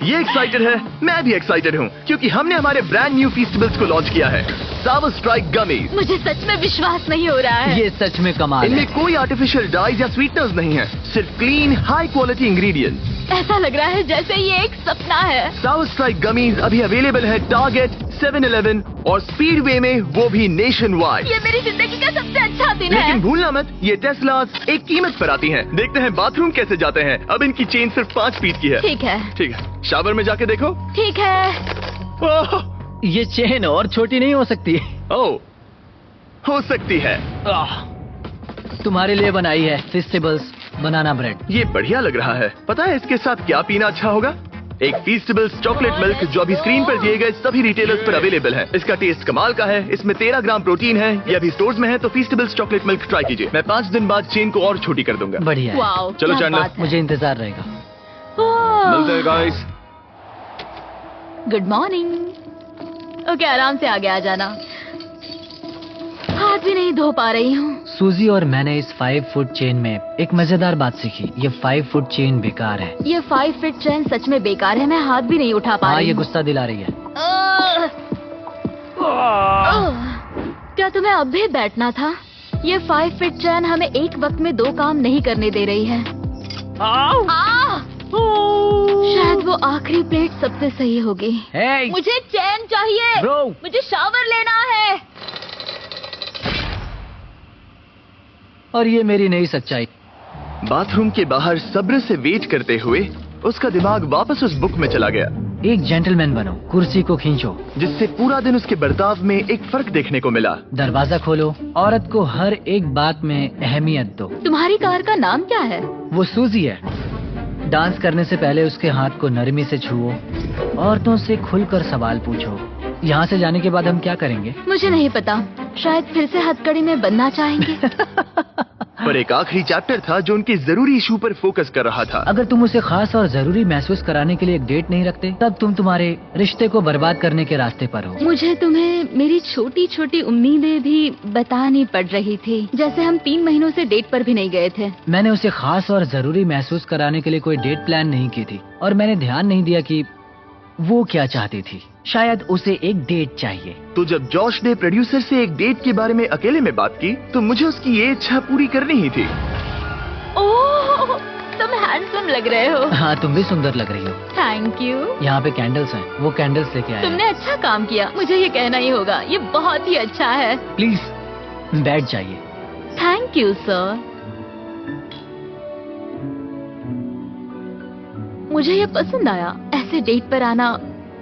Speaker 1: ये एक्साइटेड है, मैं भी एक्साइटेड हूँ क्योंकि हमने हमारे ब्रांड न्यू फीस्टेबल्स को लॉन्च किया है, सावर स्ट्राइक गमीज।
Speaker 2: मुझे सच में विश्वास नहीं हो रहा है।
Speaker 3: ये सच में कमाल
Speaker 1: इनमें
Speaker 3: है।
Speaker 1: कोई आर्टिफिशियल डाइज या स्वीटनर्स नहीं है, सिर्फ क्लीन हाई क्वालिटी इंग्रेडिएंट्स।
Speaker 2: ऐसा लग रहा है जैसे ये एक सपना है।
Speaker 1: सावर स्ट्राइक गमीज अभी अवेलेबल है टारगेट, 7-Eleven और स्पीडवे में, वो भी नेशन वाइड।
Speaker 2: ये मेरी जिंदगी का सबसे अच्छा दिन है।
Speaker 1: लेकिन भूलना मत, ये टेस्लास एक कीमत पर आती हैं। देखते हैं बाथरूम कैसे जाते हैं। अब इनकी चेन सिर्फ 5 फीट की है।
Speaker 2: ठीक है।
Speaker 1: ठीक है, शावर में जाके देखो।
Speaker 2: ठीक है।
Speaker 1: ओह,
Speaker 3: ये चेन और छोटी नहीं हो सकती?
Speaker 1: ओह, हो सकती है।
Speaker 3: तुम्हारे लिए बनाई है फेस्टिवल्स बनाना ब्रेड।
Speaker 1: ये बढ़िया लग रहा है। पता है इसके साथ क्या पीना अच्छा होगा? एक फीस्टेबल्स चॉकलेट मिल्क जो अभी स्क्रीन पर दिए गए सभी रिटेलर्स पर अवेलेबल है। इसका टेस्ट कमाल का है। इसमें 13 ग्राम प्रोटीन है। ये अभी स्टोर्स में है, तो फीस्टेबल्स चॉकलेट मिल्क ट्राई कीजिए। मैं 5 दिन बाद चेन को और छोटी कर दूंगा।
Speaker 3: बढ़िया है।
Speaker 2: वाओ,
Speaker 1: चलो
Speaker 2: क्या
Speaker 1: चैंडलर,
Speaker 2: बात है।
Speaker 3: मुझे इंतजार रहेगा।
Speaker 5: मिलते हैं गाइस।
Speaker 2: Good morning. ओके, आराम से आगे आ जाना। हाथ भी नहीं धो पा रही हूँ।
Speaker 3: सूजी और मैंने इस 5 फुट चेन में एक मजेदार बात सीखी। ये 5 फुट चेन बेकार है।
Speaker 2: ये 5 फीट चेन सच में बेकार है। मैं हाथ भी नहीं उठा पा
Speaker 3: हाँ,
Speaker 2: रही
Speaker 3: ये
Speaker 2: हूँ।
Speaker 3: गुस्सा दिला रही है।
Speaker 2: क्या तुम्हें अब भी बैठना था? ये 5 फीट चेन हमें एक वक्त में 2 काम नहीं करने दे रही है। शायद वो आखिरी प्लेट सबसे सही होगी।
Speaker 3: Hey!
Speaker 2: मुझे चैन चाहिए।
Speaker 3: Bro!
Speaker 2: मुझे शावर लेना है।
Speaker 3: और ये मेरी नई सच्चाई।
Speaker 1: बाथरूम के बाहर सब्र से वेट करते हुए उसका दिमाग वापस उस बुक में चला गया,
Speaker 3: एक जेंटलमैन बनो, कुर्सी को खींचो,
Speaker 1: जिससे पूरा दिन उसके बर्ताव में एक फर्क देखने को मिला।
Speaker 3: दरवाजा खोलो, औरत को हर एक बात में अहमियत दो।
Speaker 2: तुम्हारी कार का नाम क्या है?
Speaker 3: वो सूजी है। डांस करने से पहले उसके हाथ को नरमी से छुओ, औरतों से खुलकर सवाल पूछो। यहाँ से जाने के बाद हम क्या करेंगे?
Speaker 2: मुझे नहीं पता। शायद फिर से हथकड़ी में बनना चाहेंगे।
Speaker 1: पर एक आखिरी चैप्टर था जो उनके जरूरी इशू पर फोकस कर रहा था।
Speaker 3: अगर तुम उसे खास और जरूरी महसूस कराने के लिए एक डेट नहीं रखते, तब तुम तुम्हारे रिश्ते को बर्बाद करने के रास्ते पर हो।
Speaker 2: मुझे तुम्हें मेरी छोटी छोटी उम्मीदें भी बतानी पड़ रही थी, जैसे हम 3 महीनों से डेट पर भी नहीं गए थे।
Speaker 3: मैंने उसे खास और जरूरी महसूस कराने के लिए कोई डेट प्लान नहीं की थी, और मैंने ध्यान नहीं दिया कि वो क्या चाहती थी। शायद उसे एक डेट चाहिए।
Speaker 1: तो जब जॉश ने प्रोड्यूसर से एक डेट के बारे में अकेले में बात की, तो मुझे उसकी ये इच्छा पूरी करनी ही थी।
Speaker 2: ओह, तुम हैंडसम लग रहे हो।
Speaker 3: हाँ, तुम भी सुंदर लग रही हो।
Speaker 2: Thank you.
Speaker 3: यहाँ पे कैंडल्स हैं, वो कैंडल्स लेके आए।
Speaker 2: तुमने अच्छा काम किया, मुझे ये कहना ही होगा। ये बहुत ही अच्छा है।
Speaker 3: प्लीज बैठ जाइए।
Speaker 2: Thank you sir. मुझे ये पसंद आया। ऐसे डेट पर आना,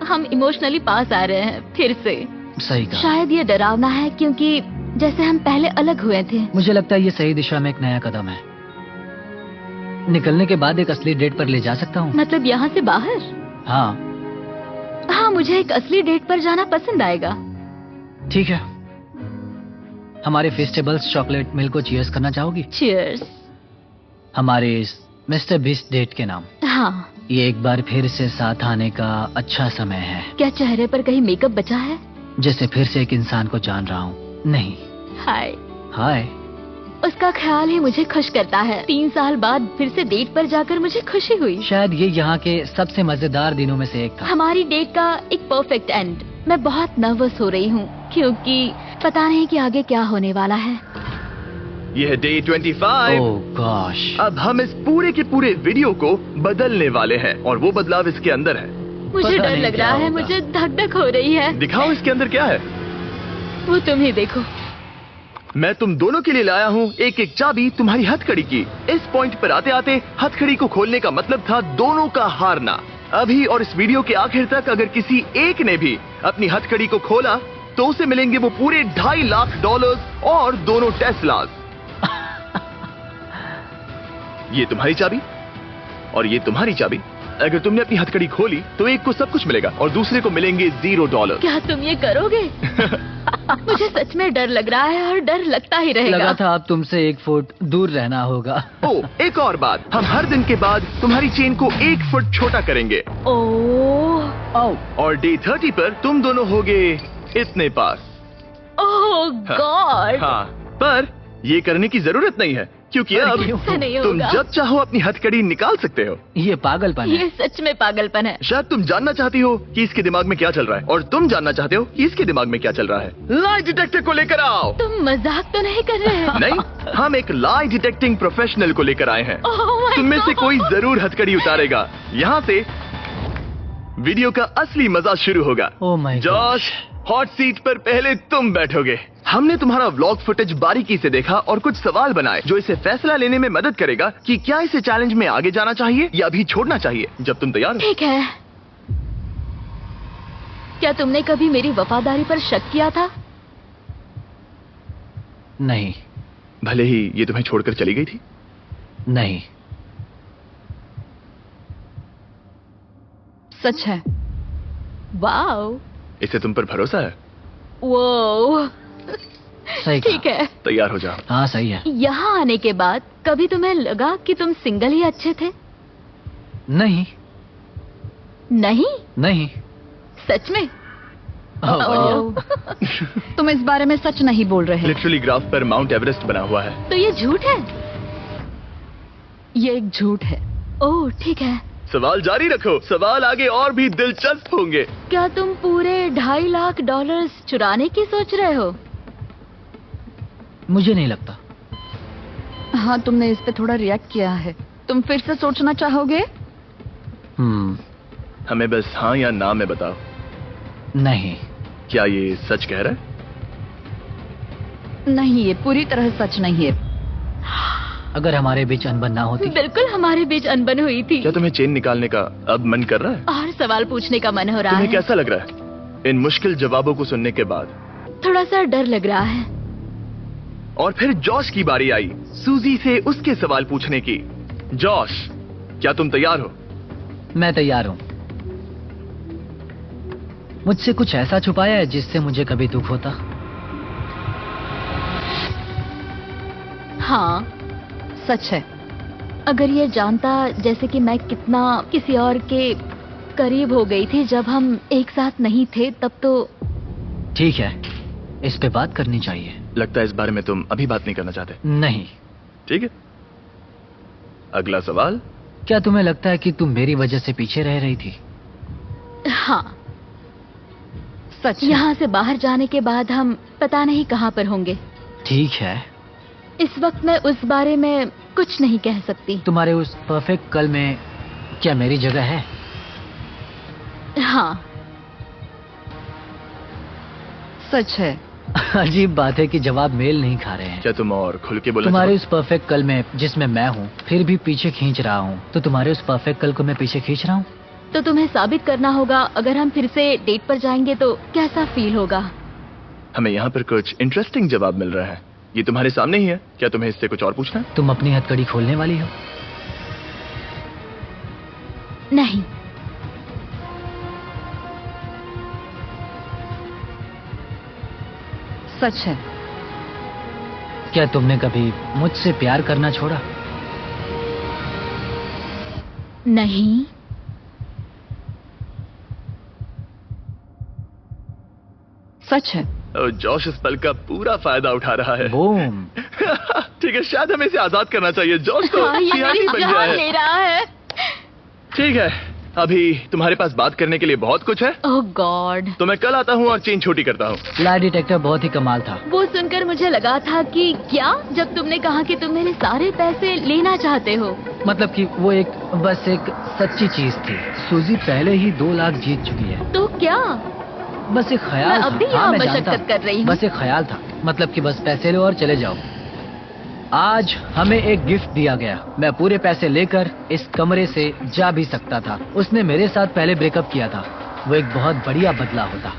Speaker 2: हम इमोशनली पास आ रहे हैं फिर से।
Speaker 3: सही कहा।
Speaker 2: शायद ये डरावना है, क्योंकि जैसे हम पहले अलग हुए थे।
Speaker 3: मुझे लगता है ये सही दिशा में एक नया कदम है। निकलने के बाद एक असली डेट पर ले जा सकता हूँ।
Speaker 2: मतलब यहाँ से बाहर?
Speaker 3: हाँ।
Speaker 2: हाँ, मुझे एक असली डेट पर जाना पसंद आएगा।
Speaker 3: ठीक है। हमारे फेस्टिवल्स चॉकलेट मिल्क को चीयर्स करना चाहोगी?
Speaker 2: चीयर्स।
Speaker 3: हमारे इस मिस्टर बीस्ट डेट के नाम।
Speaker 2: हाँ।
Speaker 3: ये एक बार फिर से साथ आने का अच्छा समय है।
Speaker 2: क्या चेहरे पर कहीं मेकअप बचा है?
Speaker 3: जैसे फिर से एक इंसान को जान रहा हूँ। नहीं।
Speaker 2: हाय।
Speaker 3: हाय।
Speaker 2: उसका ख्याल ही मुझे खुश करता है। 3 साल बाद फिर से डेट पर जाकर मुझे खुशी हुई।
Speaker 3: शायद ये यहाँ के सबसे मजेदार दिनों में से एक था।
Speaker 2: हमारी डेट का एक परफेक्ट एंड। मैं बहुत नर्वस हो रही हूँ, क्योंकि पता नहीं कि आगे क्या होने वाला है।
Speaker 1: यह है डे 25।
Speaker 3: ओह गॉश।
Speaker 1: अब हम इस पूरे के पूरे वीडियो को बदलने वाले हैं, और वो बदलाव इसके अंदर है।
Speaker 2: मुझे
Speaker 3: पता
Speaker 2: डर
Speaker 3: नहीं
Speaker 2: लग
Speaker 3: क्या
Speaker 2: रहा है।
Speaker 3: होगा।
Speaker 2: मुझे धक धक हो रही है।
Speaker 1: दिखाओ इसके अंदर क्या है।
Speaker 2: वो तुम ही देखो।
Speaker 1: मैं तुम दोनों के लिए लाया हूँ एक एक चाबी तुम्हारी हथकड़ी की। इस पॉइंट पर आते आते हथकड़ी को खोलने का मतलब था दोनों का हारना। अभी और इस वीडियो के आखिर तक अगर किसी एक ने भी अपनी हथकड़ी को खोला, तो उसे मिलेंगे वो पूरे $2.5 लाख और दोनों टेस्लास। ये तुम्हारी चाबी और ये तुम्हारी चाबी। अगर तुमने अपनी हथकड़ी खोली तो एक को सब कुछ मिलेगा और दूसरे को मिलेंगे $0।
Speaker 2: क्या तुम ये करोगे? मुझे सच में डर लग रहा है और डर लगता ही
Speaker 3: लगा
Speaker 2: रहेगा।
Speaker 3: था अब तुमसे 1 फुट दूर रहना होगा।
Speaker 1: ओ, एक और बात, हम हर दिन के बाद तुम्हारी चेन को 1 फुट छोटा करेंगे
Speaker 2: ओह
Speaker 1: और डे 30 पर तुम दोनों होगे इतने पास।
Speaker 2: ओह गॉड।
Speaker 1: हाँ, पर ये करने की जरूरत नहीं है क्योंकि अब
Speaker 2: ऐसा नहीं
Speaker 1: तुम
Speaker 2: होगा।
Speaker 1: जब चाहो अपनी हथकड़ी निकाल सकते हो।
Speaker 3: ये पागलपन है।
Speaker 2: ये सच में पागलपन है।
Speaker 1: शायद तुम जानना चाहती हो कि इसके दिमाग में क्या चल रहा है और तुम जानना चाहते हो कि इसके दिमाग में क्या चल रहा है। लाई डिटेक्टर को लेकर आओ।
Speaker 2: तुम मजाक तो नहीं कर रहे हैं?
Speaker 1: नहीं, हम एक लाई डिटेक्टिंग प्रोफेशनल को लेकर आए हैं।
Speaker 2: Oh my
Speaker 1: तुम में से
Speaker 2: God!
Speaker 1: कोई जरूर हथकड़ी उतारेगा। यहाँ से वीडियो का असली मजा शुरू होगा।
Speaker 3: Oh my God!
Speaker 1: Josh, hot seat पर पहले तुम बैठोगे। हमने तुम्हारा व्लॉग फुटेज बारीकी से देखा और कुछ सवाल बनाए जो इसे फैसला लेने में मदद करेगा कि क्या इसे चैलेंज में आगे जाना चाहिए या अभी छोड़ना चाहिए। जब तुम तैयार हो।
Speaker 2: ठीक है। क्या तुमने कभी मेरी वफादारी पर शक किया था?
Speaker 3: नहीं,
Speaker 1: भले ही ये तुम्हें छोड़कर चली गई थी।
Speaker 3: नहीं।
Speaker 2: सच है। वाओ।
Speaker 1: इसे तुम पर भरोसा है।
Speaker 2: वो
Speaker 3: सही कहा।
Speaker 2: ठीक है।
Speaker 1: तैयार हो जाओ।
Speaker 3: हाँ सही है।
Speaker 2: यहाँ आने के बाद कभी तुम्हें लगा कि तुम सिंगल ही अच्छे थे?
Speaker 3: नहीं,
Speaker 2: नहीं,
Speaker 3: नहीं।
Speaker 2: सच में?
Speaker 3: बढ़िया।
Speaker 2: तुम इस बारे में सच नहीं बोल रहे।
Speaker 1: लिटरली ग्राफ पर माउंट एवरेस्ट बना हुआ है।
Speaker 2: तो ये झूठ है? ये एक झूठ है। ओह ठीक है।
Speaker 1: सवाल जारी रखो, सवाल आगे और भी दिलचस्प होंगे।
Speaker 2: क्या तुम पूरे $2.5 लाख चुराने की सोच रहे हो?
Speaker 3: मुझे नहीं लगता।
Speaker 2: हाँ, तुमने इस पे थोड़ा रिएक्ट किया है। तुम फिर से सोचना चाहोगे?
Speaker 1: हमें बस हाँ या ना में बताओ।
Speaker 3: नहीं।
Speaker 1: क्या ये सच कह रहा है?
Speaker 2: नहीं, ये पूरी तरह सच नहीं है।
Speaker 3: अगर हमारे बीच अनबन ना होती।
Speaker 2: बिल्कुल हमारे बीच अनबन हुई थी।
Speaker 1: क्या तुम्हें चेन निकालने का अब मन कर रहा है?
Speaker 2: और सवाल पूछने का मन हो रहा
Speaker 1: तुम्हें
Speaker 2: है।
Speaker 1: कैसा लग रहा है इन मुश्किल जवाबों को सुनने के बाद?
Speaker 2: थोड़ा सा डर लग रहा है।
Speaker 1: और फिर जॉश की बारी आई सूजी से उसके सवाल पूछने की। जॉश, क्या तुम तैयार हो?
Speaker 3: मैं तैयार हूँ। मुझसे कुछ ऐसा छुपाया है जिससे मुझे कभी दुख होता?
Speaker 2: हाँ, सच है। अगर ये जानता जैसे कि मैं कितना किसी और के करीब हो गई थी जब हम एक साथ नहीं थे, तब तो।
Speaker 3: ठीक है, इस पे बात करनी चाहिए।
Speaker 1: लगता है इस बारे में तुम अभी बात नहीं करना चाहते।
Speaker 3: नहीं।
Speaker 1: ठीक है, अगला सवाल।
Speaker 3: क्या तुम्हें लगता है कि तुम मेरी वजह से पीछे रह रही थी?
Speaker 2: हाँ, सच। यहाँ से बाहर जाने के बाद हम पता नहीं कहाँ पर होंगे।
Speaker 3: ठीक है।
Speaker 2: इस वक्त मैं उस बारे में कुछ नहीं कह सकती।
Speaker 3: तुम्हारे उस परफेक्ट कल में क्या मेरी जगह है?
Speaker 2: हाँ, सच है।
Speaker 3: अजीब बात है कि जवाब मेल नहीं खा रहे हैं।
Speaker 1: क्या तुम और खुल के बोलना
Speaker 3: तुम्हारे
Speaker 1: चाहो?
Speaker 3: उस परफेक्ट कल में जिसमें मैं हूँ फिर भी पीछे खींच रहा हूँ, तो तुम्हारे उस परफेक्ट कल को मैं पीछे खींच रहा हूँ।
Speaker 2: तो तुम्हें साबित करना होगा। अगर हम फिर से डेट पर जाएंगे तो कैसा फील होगा?
Speaker 1: हमें यहाँ पर कुछ इंटरेस्टिंग जवाब मिल रहा है। ये तुम्हारे सामने ही है। क्या तुम्हें इससे कुछ और पूछना है?
Speaker 3: तुम अपनी हथकड़ी खोलने वाली हो?
Speaker 2: नहीं। सच है।
Speaker 3: क्या तुमने कभी मुझसे प्यार करना छोड़ा?
Speaker 2: नहीं। सच है।
Speaker 1: जॉश इस पल का पूरा फायदा उठा रहा है।
Speaker 3: बूम।
Speaker 1: ठीक है, शायद हमें इसे आजाद करना चाहिए। जॉश तो
Speaker 2: हाँ, ये
Speaker 1: सियासी
Speaker 2: मेरी
Speaker 1: बन गया
Speaker 2: जान
Speaker 1: है।
Speaker 2: ले रहा है।
Speaker 1: ठीक है, अभी तुम्हारे पास बात करने के लिए बहुत कुछ है,
Speaker 2: ओह गॉड।
Speaker 1: तो मैं कल आता हूँ और चेन छोटी करता हूँ।
Speaker 3: लाई डिटेक्टर बहुत ही कमाल था।
Speaker 2: वो सुनकर मुझे लगा था कि क्या, जब तुमने कहा कि तुम मेरे सारे पैसे लेना चाहते हो।
Speaker 3: मतलब कि वो बस एक सच्ची चीज थी। सूजी पहले ही 2 लाख जीत चुकी है।
Speaker 2: तो क्या?
Speaker 3: बस एक ख्याल
Speaker 2: मैं
Speaker 3: था।
Speaker 2: अब भी
Speaker 3: हाँ,
Speaker 2: यहाँ
Speaker 3: मैं
Speaker 2: मशक्कत
Speaker 3: जानता हूँ।
Speaker 2: कर रही हूँ।
Speaker 3: बस एक ख्याल था। मतलब कि बस पैसे लो और चले जाओ। आज हमें एक गिफ्ट दिया गया। मैं पूरे पैसे लेकर इस कमरे से जा भी सकता था। उसने मेरे साथ पहले ब्रेकअप किया था। वो एक बहुत बढ़िया बदला होता।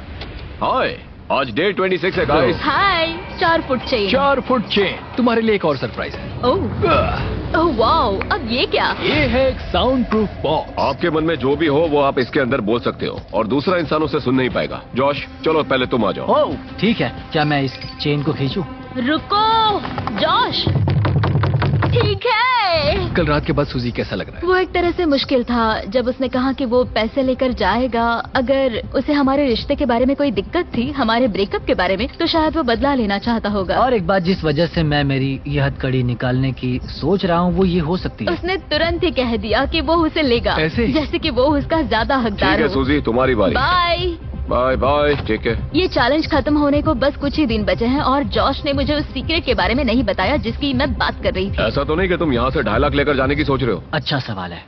Speaker 5: हाय, आज डे 26 है गाइस।
Speaker 2: हाय, 4 फुट चेन।
Speaker 4: 4 foot chain. तुम्हारे लिए एक और सरप्राइज है।
Speaker 2: ओह, ओह वाओ, अब ये क्या?
Speaker 4: ये है एक साउंड प्रूफ बॉक्स।
Speaker 5: आपके मन में जो भी हो वो आप इसके अंदर बोल सकते हो और दूसरा इंसान उसे सुन नहीं पाएगा। जॉश, चलो पहले तुम आ जाओ।
Speaker 3: ओह ठीक है, क्या मैं इस चेन को खींचूं?
Speaker 2: रुको जॉश, ठीक है।
Speaker 4: कल रात के बाद सूजी कैसा लग रहा है?
Speaker 2: वो एक तरह से मुश्किल था जब उसने कहा कि वो पैसे लेकर जाएगा। अगर उसे हमारे रिश्ते के बारे में कोई दिक्कत थी, हमारे ब्रेकअप के बारे में, तो शायद वो बदला लेना चाहता होगा।
Speaker 3: और एक बात जिस वजह से मैं मेरी यह हथकड़ी निकालने की सोच रहा हूँ वो ये हो सकती है।
Speaker 2: उसने तुरंत ही कह दिया कि वो उसे लेगा,
Speaker 4: ऐसे?
Speaker 2: जैसे कि वो उसका ज्यादा
Speaker 5: ठीक
Speaker 2: हकदार
Speaker 5: है
Speaker 2: हो।
Speaker 5: सूजी, तुम्हारी बारी।
Speaker 2: बाय।
Speaker 5: बाय बाय, ठीक है।
Speaker 2: ये चैलेंज खत्म होने को बस कुछ ही दिन बचे हैं और जॉश ने मुझे उस सीक्रेट के बारे में नहीं बताया जिसकी मैं बात कर रही थी।
Speaker 5: ऐसा तो नहीं कि तुम यहाँ से 2.5 लाख लेकर जाने की सोच रहे हो?
Speaker 3: अच्छा सवाल है।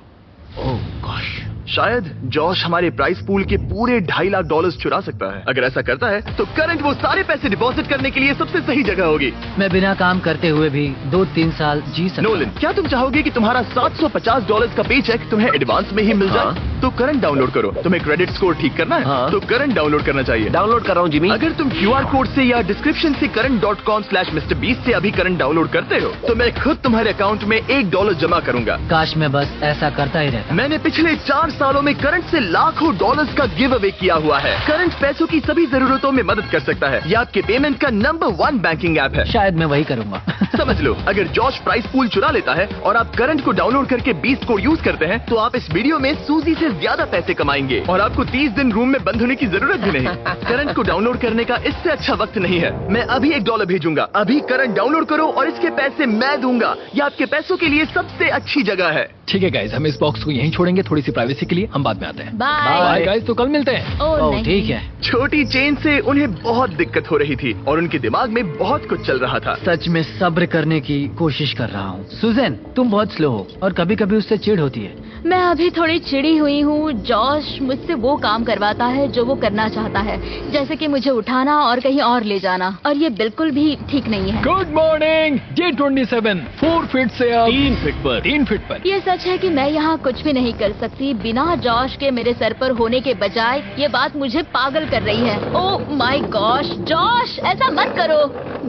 Speaker 3: ओह गॉश,
Speaker 1: शायद जॉश हमारे प्राइस पूल के पूरे $2.5 लाख चुरा सकता है। अगर ऐसा करता है तो करंट वो सारे पैसे डिपॉजिट करने के लिए सबसे सही जगह होगी।
Speaker 3: मैं बिना काम करते हुए भी 2-3 साल जी सकता
Speaker 1: नोलन, क्या तुम चाहोगे कि तुम्हारा $750 का पे चेक तुम्हें एडवांस में ही मिल जाए?
Speaker 5: हाँ।
Speaker 1: तो करंट डाउनलोड करो। तुम्हें क्रेडिट स्कोर ठीक करना है
Speaker 5: हाँ।
Speaker 1: तो करंट डाउनलोड करना चाहिए।
Speaker 5: डाउनलोड कर रहा हूँ जिमी।
Speaker 1: अगर तुम QR कोड से या डिस्क्रिप्शन से current.com/MrBeast से अभी करंट डाउनलोड करते हो तो मैं खुद तुम्हारे अकाउंट में $1 जमा करूंगा।
Speaker 3: काश मैं बस ऐसा करता ही रहता।
Speaker 1: मैंने पिछले 4 सालों में करंट से लाखों डॉलर्स का गिव अवे किया हुआ है। करंट पैसों की सभी जरूरतों में मदद कर सकता है। यह आपके पेमेंट का नंबर 1 बैंकिंग ऐप है।
Speaker 3: शायद मैं वही करूंगा।
Speaker 1: समझ लो, अगर जॉश प्राइस पूल चुरा लेता है और आप करंट को डाउनलोड करके बीस्ट को यूज करते हैं तो आप इस वीडियो में सूजी से ज्यादा पैसे कमाएंगे और आपको 30 दिन रूम में बंद होने की जरूरत भी नहीं। करंट को डाउनलोड करने का इससे अच्छा वक्त नहीं है। मैं अभी $1 भेजूंगा। अभी करंट डाउनलोड करो और इसके पैसे मैं दूंगा। यह आपके पैसों के लिए सबसे अच्छी जगह है।
Speaker 4: ठीक है गाइस, हम इस बॉक्स को यहीं छोड़ेंगे थोड़ी सी प्राइवेसी के लिए। हम बाद में आते हैं।
Speaker 2: बाय।
Speaker 4: बाय गाइस, तो कल मिलते हैं।
Speaker 2: ओह
Speaker 3: ओह
Speaker 2: नहीं।
Speaker 3: ठीक है।
Speaker 1: छोटी चेन से उन्हें बहुत दिक्कत हो रही थी और उनके दिमाग में बहुत कुछ चल रहा था।
Speaker 3: सच में सब्र करने की कोशिश कर रहा हूँ। सुजैन, तुम बहुत स्लो हो और कभी कभी उससे चिढ़ होती है।
Speaker 2: मैं अभी थोड़ी चिड़ी हुई हूँ। जॉश मुझसे वो काम करवाता है जो वो करना चाहता है, जैसे कि मुझे उठाना और कहीं और ले जाना, और ये बिल्कुल भी ठीक नहीं है।
Speaker 4: Good morning. J27 4 फीट से अब
Speaker 6: 3 फीट पर।
Speaker 4: 3 फीट पर।
Speaker 2: ये सच है कि मैं यहाँ कुछ भी नहीं कर सकती बिना जॉश के। मेरे सर पर होने के बजाय ये बात मुझे पागल कर रही है। ओह माय गॉश, जॉश ऐसा मत करो।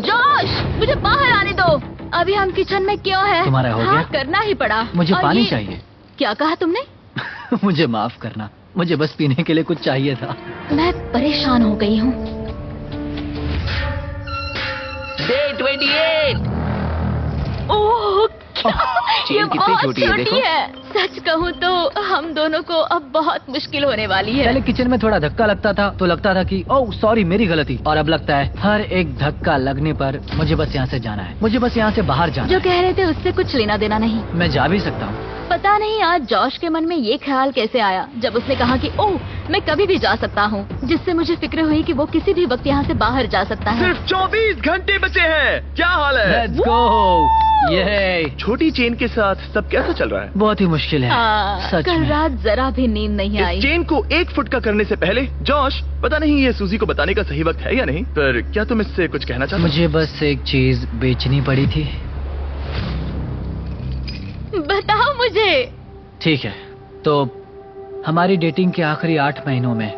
Speaker 2: जॉश, मुझे बाहर आने दो। अभी हम किचन में क्यों हैं?
Speaker 3: तुम्हारा हो
Speaker 2: हाँ,
Speaker 3: गया?
Speaker 2: करना ही पड़ा।
Speaker 3: मुझे
Speaker 2: और
Speaker 3: पानी
Speaker 2: ये-
Speaker 3: चाहिए।
Speaker 2: क्या कहा तुमने?
Speaker 3: मुझे माफ करना, मुझे बस पीने के लिए कुछ चाहिए था।
Speaker 2: मैं परेशान हो गई हूँ।
Speaker 7: Day 28।
Speaker 2: ओह
Speaker 7: चेन
Speaker 2: ये
Speaker 7: कितनी
Speaker 2: बहुत
Speaker 7: छोटी है, देखो।
Speaker 2: है। सच कहूँ तो हम दोनों को अब बहुत मुश्किल होने वाली है।
Speaker 3: पहले किचन में थोड़ा धक्का लगता था तो लगता था कि ओह सॉरी मेरी गलती, और अब लगता है हर एक धक्का लगने पर मुझे बस यहाँ से जाना है, मुझे बस यहाँ से बाहर जाना
Speaker 2: जो
Speaker 3: है।
Speaker 2: कह रहे थे उससे कुछ लेना देना नहीं।
Speaker 3: मैं जा भी सकता हूँ।
Speaker 2: पता नहीं आज जॉश के मन में ये ख्याल कैसे आया जब उसने कहा कि ओह मैं कभी भी जा सकता हूँ, जिससे मुझे फिक्र हुई कि वो किसी भी वक्त यहाँ से बाहर जा सकता है।
Speaker 1: सिर्फ 24 घंटे बचे हैं। क्या हाल है?
Speaker 3: Let's go. ये
Speaker 1: छोटी चेन के साथ सब कैसा चल रहा है?
Speaker 3: बहुत ही मुश्किल है।
Speaker 2: हाँ,
Speaker 3: सच
Speaker 2: कल
Speaker 3: में।
Speaker 2: रात जरा भी नींद नहीं आई।
Speaker 1: इस चेन को 1 फुट का करने से पहले जॉश, पता नहीं ये सूजी को बताने का सही वक्त है या नहीं, पर क्या तुम इससे कुछ कहना चाहते हो?
Speaker 3: मुझे बस एक चीज बेचनी पड़ी थी।
Speaker 2: बताओ मुझे।
Speaker 3: ठीक है, तो हमारी डेटिंग के आखिरी 8 महीनों में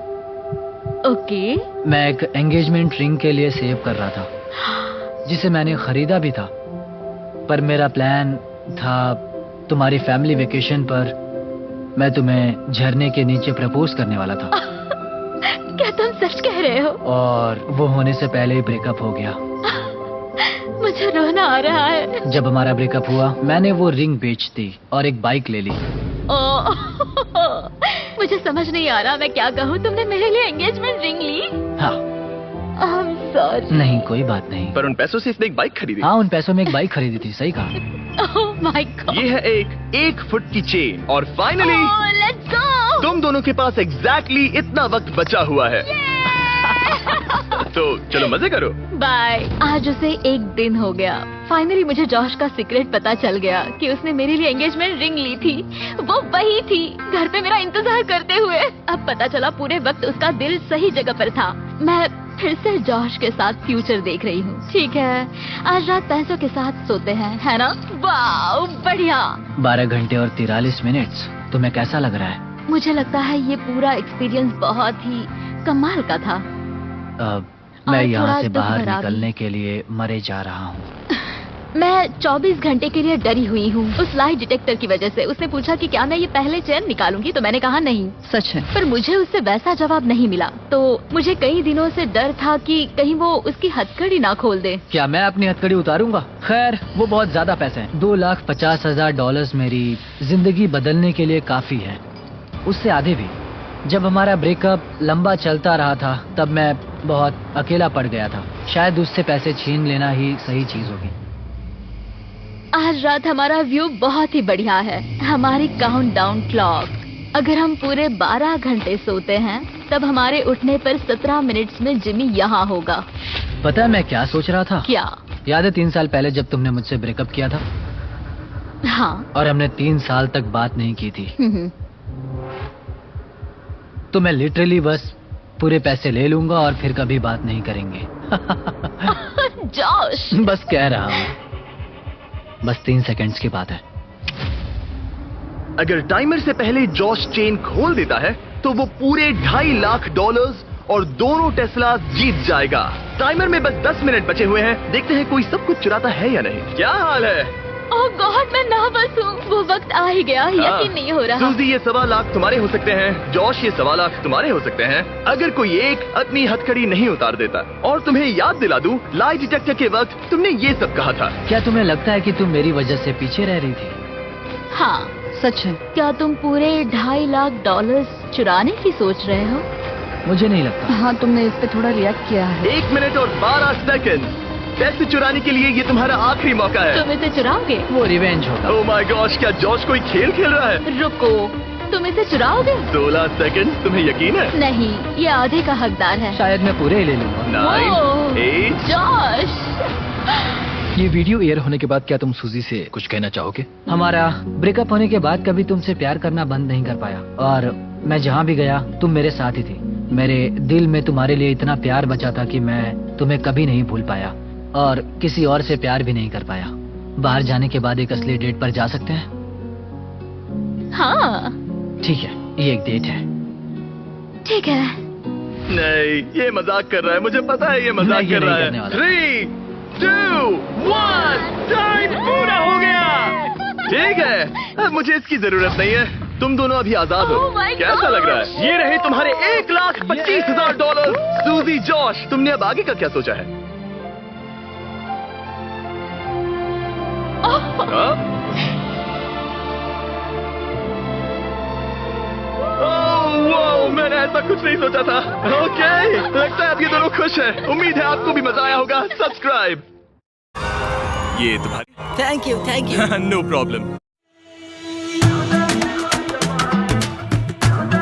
Speaker 2: ओके।
Speaker 3: मैं एक एंगेजमेंट रिंग के लिए सेव कर रहा था, जिसे मैंने खरीदा भी था। पर मेरा प्लान था तुम्हारी फैमिली वेकेशन पर मैं तुम्हें झरने के नीचे प्रपोज करने वाला था।
Speaker 2: क्या तुम सच कह रहे हो?
Speaker 3: और वो होने से पहले ही ब्रेकअप हो गया।
Speaker 2: मुझे रोना आ रहा है।
Speaker 3: जब हमारा ब्रेकअप हुआ मैंने वो रिंग बेच दी और एक बाइक ले ली।
Speaker 2: ओह, मुझे समझ नहीं आ रहा मैं क्या कहूँ। तुमने मेरे लिए एंगेजमेंट रिंग ली?
Speaker 3: हाँ।
Speaker 2: I'm sorry.
Speaker 3: नहीं कोई बात नहीं।
Speaker 1: पर उन पैसों से इसने एक बाइक खरीदी।
Speaker 3: हाँ, उन पैसों में एक बाइक खरीदी थी। सही कहा।
Speaker 2: Oh my God.
Speaker 1: ये है एक 1 फुट की चेन और फाइनली
Speaker 2: Oh, let's go.
Speaker 1: तुम दोनों के पास एग्जैक्टली इतना वक्त बचा हुआ है। तो चलो मजे करो।
Speaker 2: बाय। आज उसे 1 दिन हो गया। फाइनली मुझे जॉश का सीक्रेट पता चल गया कि उसने मेरे लिए एंगेजमेंट रिंग ली थी। वो वही थी, घर पे मेरा इंतजार करते हुए। अब पता चला पूरे वक्त उसका दिल सही जगह पर था। मैं फिर से जॉश के साथ फ्यूचर देख रही हूँ। ठीक है, आज रात पैसों के साथ सोते हैं, है ना? वाह, बढ़िया।
Speaker 3: 12 घंटे और 43 मिनट्स। तुम्हें कैसा लग रहा है?
Speaker 2: मुझे लगता है ये पूरा एक्सपीरियंस बहुत ही कमाल का था।
Speaker 3: मैं
Speaker 2: और
Speaker 3: यहाँ
Speaker 2: थोड़ा
Speaker 3: से
Speaker 2: दुख
Speaker 3: बाहर
Speaker 2: भरा भी।
Speaker 3: निकलने के लिए मरे जा रहा हूँ।
Speaker 2: मैं 24 घंटे के लिए डरी हुई हूँ उस लाई डिटेक्टर की वजह से। उसने पूछा कि क्या मैं ये पहले चेन निकालूंगी, तो मैंने कहा नहीं।
Speaker 8: सच है।
Speaker 2: पर मुझे उससे वैसा जवाब नहीं मिला, तो मुझे कई दिनों से डर था कि कहीं वो उसकी हथकड़ी ना खोल दे।
Speaker 3: क्या मैं अपनी हथकड़ी उतारूंगा? खैर, वो बहुत ज्यादा पैसे हैं। $2,50,000 मेरी जिंदगी बदलने के लिए काफी है, उससे आधे भी। जब हमारा ब्रेकअप लंबा चलता रहा था तब मैं बहुत अकेला पड़ गया था। शायद उससे पैसे छीन लेना ही सही चीज होगी।
Speaker 2: आज रात हमारा व्यू बहुत ही बढ़िया है। हमारी काउंटडाउन क्लॉक, अगर हम पूरे 12 घंटे सोते हैं तब हमारे उठने पर 17 मिनट्स में जिमी यहाँ होगा।
Speaker 3: पता है मैं क्या सोच रहा था?
Speaker 2: क्या?
Speaker 3: याद है 3 साल पहले जब तुमने मुझसे ब्रेकअप किया था?
Speaker 2: हाँ।
Speaker 3: और हमने 3 साल तक बात नहीं की थी। तो मैं लिटरली बस पूरे पैसे ले लूंगा और फिर कभी बात नहीं करेंगे।
Speaker 2: जॉश,
Speaker 3: बस कह रहा हूँ, बस 3 सेकंड्स की बात है।
Speaker 1: अगर टाइमर से पहले जॉश चेन खोल देता है तो वो पूरे $2.5 लाख और दोनों टेस्ला जीत जाएगा। टाइमर में बस 10 मिनट बचे हुए हैं। देखते हैं कोई सब कुछ चुराता है या नहीं। क्या हाल है?
Speaker 2: ओह गॉड, मैं नर्वस हूँ। वो वक्त आ ही गया, यकीन नहीं हो रहा।
Speaker 1: सूजी, ये 1.25 लाख तुम्हारे हो सकते हैं। जॉश, ये 1.25 लाख तुम्हारे हो सकते हैं अगर कोई एक अपनी हथकड़ी नहीं उतार देता। और तुम्हें याद दिला दूं, लाई डिटेक्टर के वक्त तुमने ये सब कहा था।
Speaker 3: क्या तुम्हें लगता है कि तुम मेरी वजह से पीछे रह रही थी?
Speaker 2: हाँ
Speaker 8: सच है।
Speaker 2: क्या तुम पूरे $2.5 लाख चुराने की सोच रहे हो?
Speaker 3: मुझे नहीं लगता।
Speaker 8: हाँ, तुमने इस पे थोड़ा रिएक्ट किया है।
Speaker 1: 1 मिनट और 12 सेकंड। पैसे चुराने के लिए ये तुम्हारा आखिरी मौका है।
Speaker 2: तुम इसे चुराओगे?
Speaker 3: वो रिवेंज होगा।
Speaker 1: ओह माय गॉश, क्या जॉश कोई खेल खेल रहा है?
Speaker 2: रुको, तुम इसे चुराओगे?
Speaker 1: 16 सेकंड। तुम्हें यकीन है?
Speaker 2: नहीं, ये आधे का हकदार है।
Speaker 3: शायद मैं पूरे ही ले लूंगा।
Speaker 1: 9, 8।
Speaker 2: जॉश,
Speaker 4: ये वीडियो एयर होने के बाद क्या तुम सूजी से कुछ कहना चाहोगे?
Speaker 3: हमारा ब्रेकअप होने के बाद कभी तुमसे प्यार करना बंद नहीं कर पाया, और मैं जहाँ भी गया तुम मेरे साथ ही थी। मेरे दिल में तुम्हारे लिए इतना प्यार बचा था कि मैं तुम्हें कभी नहीं भूल पाया, और किसी और से प्यार भी नहीं कर पाया। बाहर जाने के बाद एक असली डेट पर जा सकते हैं?
Speaker 2: हाँ
Speaker 3: ठीक है, ये एक डेट है।
Speaker 2: ठीक है।
Speaker 1: नहीं, ये मजाक कर रहा है। मुझे पता है ये मजाक
Speaker 3: मैं ये
Speaker 1: कर रहा
Speaker 3: नहीं
Speaker 1: है।
Speaker 3: करने वाला।
Speaker 1: 3, 2, 1, टाइम पूरा हो गया। ठीक है, अब मुझे इसकी जरूरत नहीं है। तुम दोनों अभी आजाद हो।
Speaker 2: Oh my
Speaker 1: कैसा लग रहा
Speaker 2: gosh!
Speaker 1: है? ये रहे तुम्हारे $1,25,000। सूजी, जॉश, तुमने अब आगे का क्या सोचा है? हाँ? ओह, वाओ, मैंने ऐसा कुछ नहीं सोचा था। ओके, लगता है अब ये दोनों खुश हैं। उम्मीद है आपको भी मजा आया होगा। सब्सक्राइब। ये तुम्हारी।
Speaker 7: Thank you.
Speaker 1: No problem.